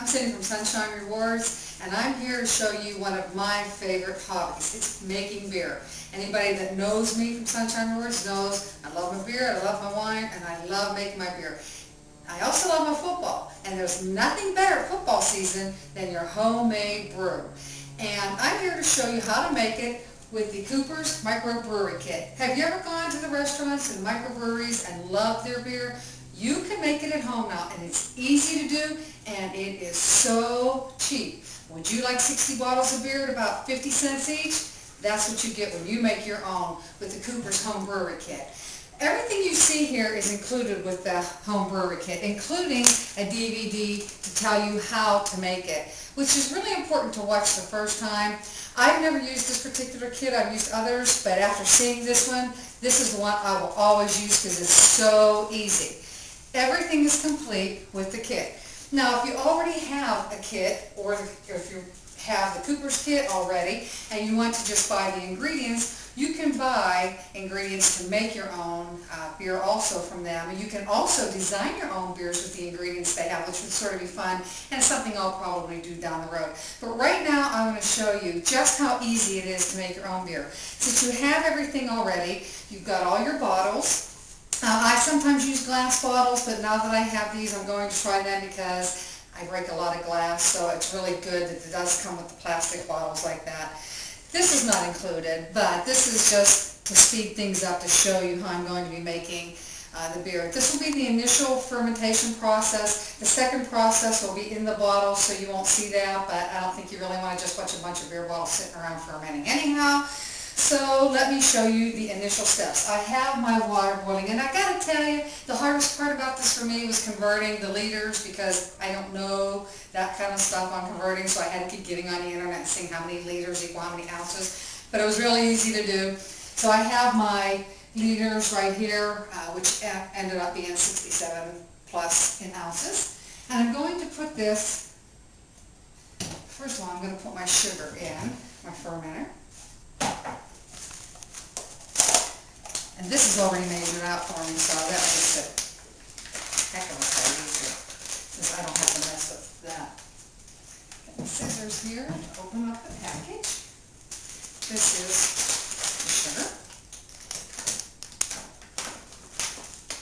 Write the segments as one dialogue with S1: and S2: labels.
S1: Cindy from Sunshine Rewards, and I'm here to show you one of my favorite hobbies. It's making beer. Anybody that knows me from Sunshine Rewards knows I love my beer, I love my wine, and I love making my beer. I also love my football, and there's nothing better football season than your homemade brew. And I'm here to show you how to make it with the Cooper's Microbrewery Kit. Have you ever gone to the restaurants and microbreweries and loved their beer? You can make it at home now, and it's easy to do, and it is so cheap. Would you like 60 bottles of beer at about 50 cents each? That's what you get when you make your own with the Cooper's Home Brewery Kit. Everything you see here is included with the Home Brewery Kit, including a DVD to tell you how to make it, which is really important to watch the first time. I've never used this particular kit. I've used others, but after seeing this one, this is the one I will always use because it's so easy. Everything is complete with the kit. Now, if you already have a kit, or if you have the Cooper's kit already, and you want to just buy the ingredients, you can buy ingredients to make your own beer also from them. And you can also design your own beers with the ingredients they have, which would sort of be fun, and something I'll probably do down the road. But right now, I want to show you just how easy it is to make your own beer. Since you have everything already, you've got all your bottles. I sometimes use glass bottles, but now that I have these, I'm going to try them because I break a lot of glass, so it's really good that it does come with the plastic bottles like that. This is not included, but this is just to speed things up to show you how I'm going to be making the beer. This will be the initial fermentation process. The second process will be in the bottle, so you won't see that, but I don't think you really want to just watch a bunch of beer bottles sitting around fermenting anyhow. So let me show you the initial steps. I have my water boiling, and I got to tell you, the hardest part about this for me was converting the liters, because I don't know that kind of stuff on converting, so I had to keep getting on the internet and seeing how many liters equal how many ounces. But it was really easy to do. So I have my liters right here, which ended up being 67 plus in ounces. And I'm going to put this, first of all, I'm going to put my sugar in, my fermenter. And this is already measured out for me, so that makes it a heck of a lot easier, because I don't have to mess with that. Get my scissors here to open up the package. This is the sugar.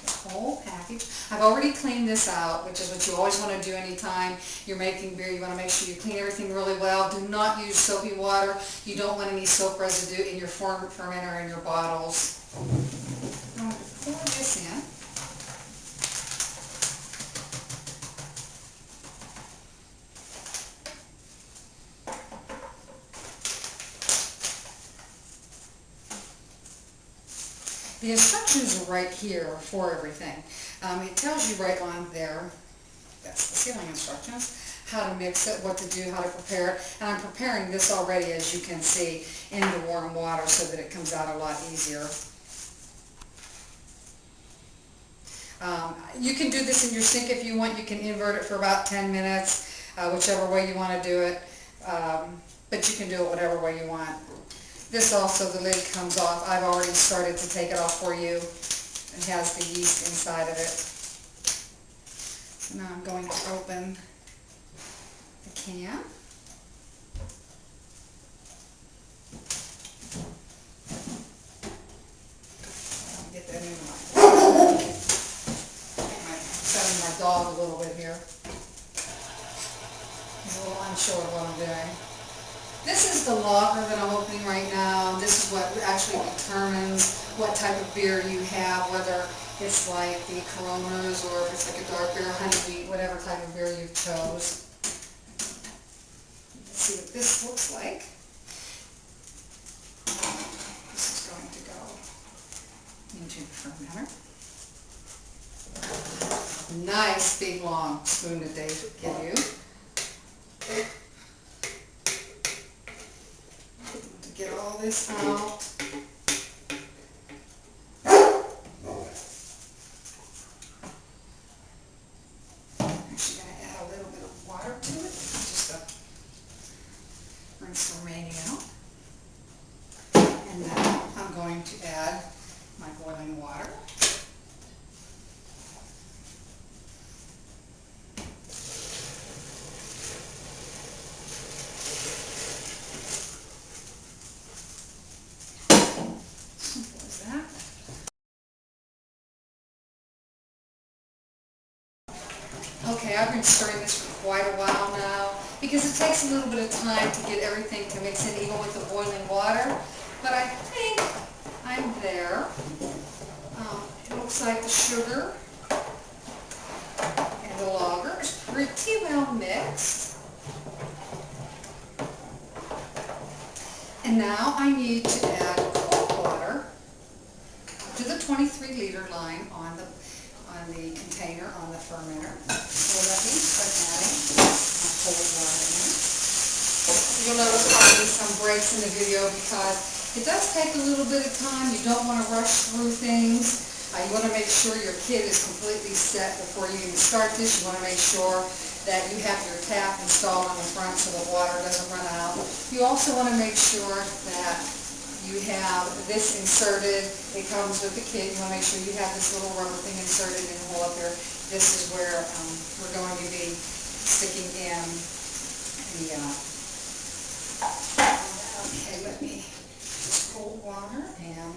S1: The whole package. I've already cleaned this out, which is what you always want to do anytime you're making beer. You want to make sure you clean everything really well. Do not use soapy water. You don't want any soap residue in your fermenter and your bottles. I'm going to pour this in. The instructions are right here for everything. It tells you right on there, that's the sealing instructions, how to mix it, what to do, how to prepare it. And I'm preparing this already, as you can see, in the warm water so that it comes out a lot easier. You can do this in your sink if you want. You can invert it for about 10 minutes, whichever way you want to do it. But you can do it whatever way you want. This also, the lid comes off. I've already started to take it off for you. It has the yeast inside of it. So now I'm going to open the can. Get that in my setting my dog a little bit here. He's a little unsure of what I'm doing. This is the lager that I'm opening right now. This is what actually determines what type of beer you have, whether it's like the Coronas or if it's like a dark beer, honey wheat, whatever type of beer you chose. Let's see what this looks like. This is going to go into the fermenter. Nice big long spoon that they give you. To get all this out. Actually going to add a little bit of water to it, just to rinse the remaining out. And now I'm going to add my boiling water. I've been stirring this for quite a while now because it takes a little bit of time to get everything to mix in even with the boiling water. But I think I'm there. It looks like the sugar and the lager is pretty well mixed. And now I need to add cold water to the 23-liter line on the container on the fermenter. So let me start adding my cold water in. You'll notice probably some breaks in the video because it does take a little bit of time. You don't want to rush through things. You want to make sure your kit is completely set before you even start this. You want to make sure that you have your tap installed on the front so the water doesn't run out. You also want to make sure that you have this inserted. It comes with the kit. You want to make sure you have this little rubber thing inserted in the hole up here. This is where we're going to be sticking in the, okay, let me just cold water and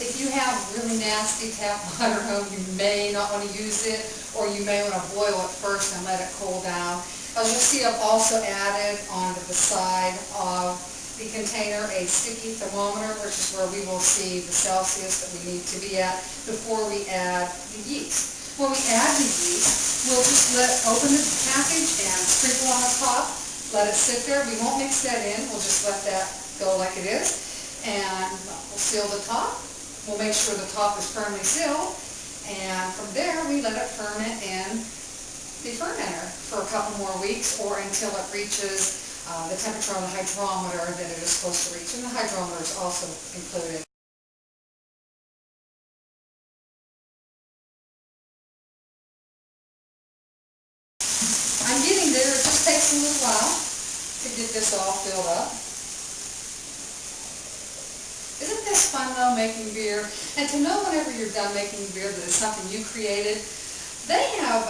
S1: if you have really nasty tap water at home, you may not want to use it, or you may want to boil it first and let it cool down. As you'll see, I've also added onto the side of the container a sticky thermometer, which is where we will see the Celsius that we need to be at before we add the yeast. When we add the yeast, we'll just open the package and sprinkle on the top, let it sit there. We won't mix that in, we'll just let that go like it is, and we'll seal the top. We'll make sure the top is firmly sealed, and from there we let it ferment in the fermenter for a couple more weeks or until it reaches the temperature on the hydrometer that it is supposed to reach, and the hydrometer is also included. I'm getting there. It just takes a little while to get this all filled up. Isn't this fun though, making beer? And to know whenever you're done making beer that it's something you created. They have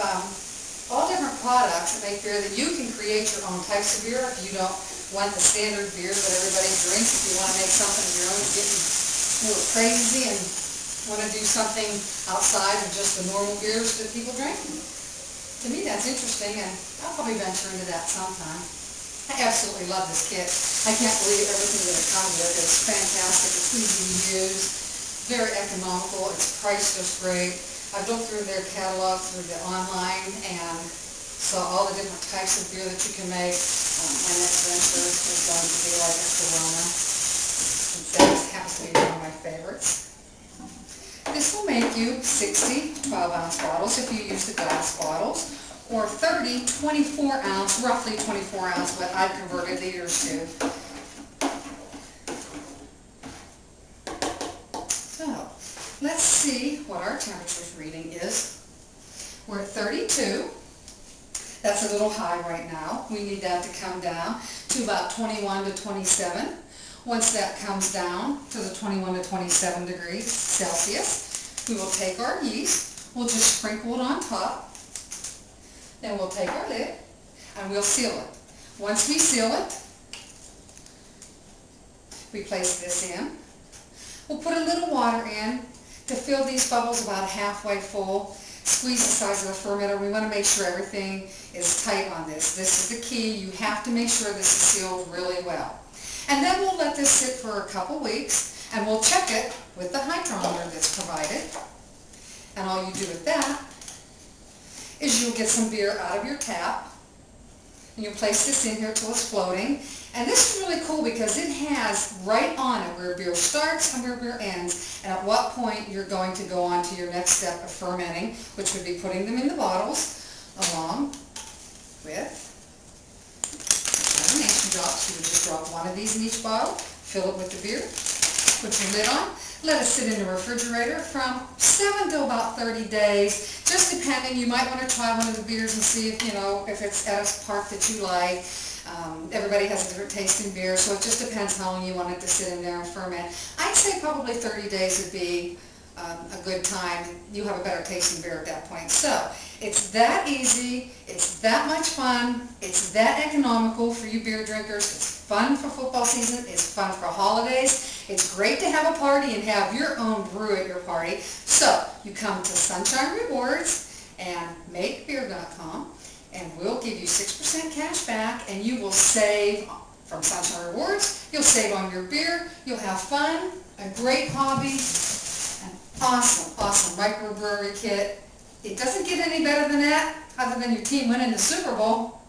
S1: all different products that make beer that you can create your own types of beer if you don't want the standard beer that everybody drinks. If you want to make something of your own, getting a little crazy and want to do something outside of just the normal beers that people drink. To me that's interesting, and I'll probably venture into that sometime. I absolutely love this kit. I can't believe everything that it comes with. It's fantastic. It's easy to use, very economical. It's priced just great. I've looked through their catalog through the online and saw all the different types of beer that you can make. My next venture is going to be like a Corona. That happens to be one of my favorites. This will make you 60 12-ounce bottles if you use the glass bottles, or 30 24-ounce, roughly 24-ounce, but I've converted liters to. So, let's see what our temperature reading is. We're at 32. That's a little high right now. We need that to come down to about 21 to 27. Once that comes down to the 21 to 27 degrees Celsius, we will take our yeast. We'll just sprinkle it on top. Then we'll take our lid and we'll seal it. Once we seal it, we place this in. We'll put a little water in to fill these bubbles about halfway full. Squeeze the size of the fermenter. We want to make sure everything is tight on this. This is the key. You have to make sure this is sealed really well. And then we'll let this sit for a couple weeks, and we'll check it with the hydrometer that's provided. And all you do with that is you'll get some beer out of your tap, and you'll place this in here till it's floating. And this is really cool because it has right on it where beer starts and where beer ends, and at what point you're going to go on to your next step of fermenting, which would be putting them in the bottles along with carbonation drops. You would just drop one of these in each bottle, fill it with the beer, put your lid on, let it sit in the refrigerator from 7 to about 30 days, just depending. You might want to try one of the beers and see if, if it's at a part that you like. Everybody has a different taste in beer, so it just depends how long you want it to sit in there and ferment. I'd say probably 30 days would be a good time. You have a better taste in beer at that point. So It's that easy, it's that much fun, it's that economical for you beer drinkers. It's fun for football season, it's fun for holidays. It's great to have a party and have your own brew at your party. So you come to Sunshine Rewards and makebeer.com, and we'll give you 6% cash back, and you will save from Sunshine Rewards. You'll save on your beer, you'll have fun, a great hobby, an awesome microbrewery kit. It doesn't get any better than that, other than your team winning the Super Bowl.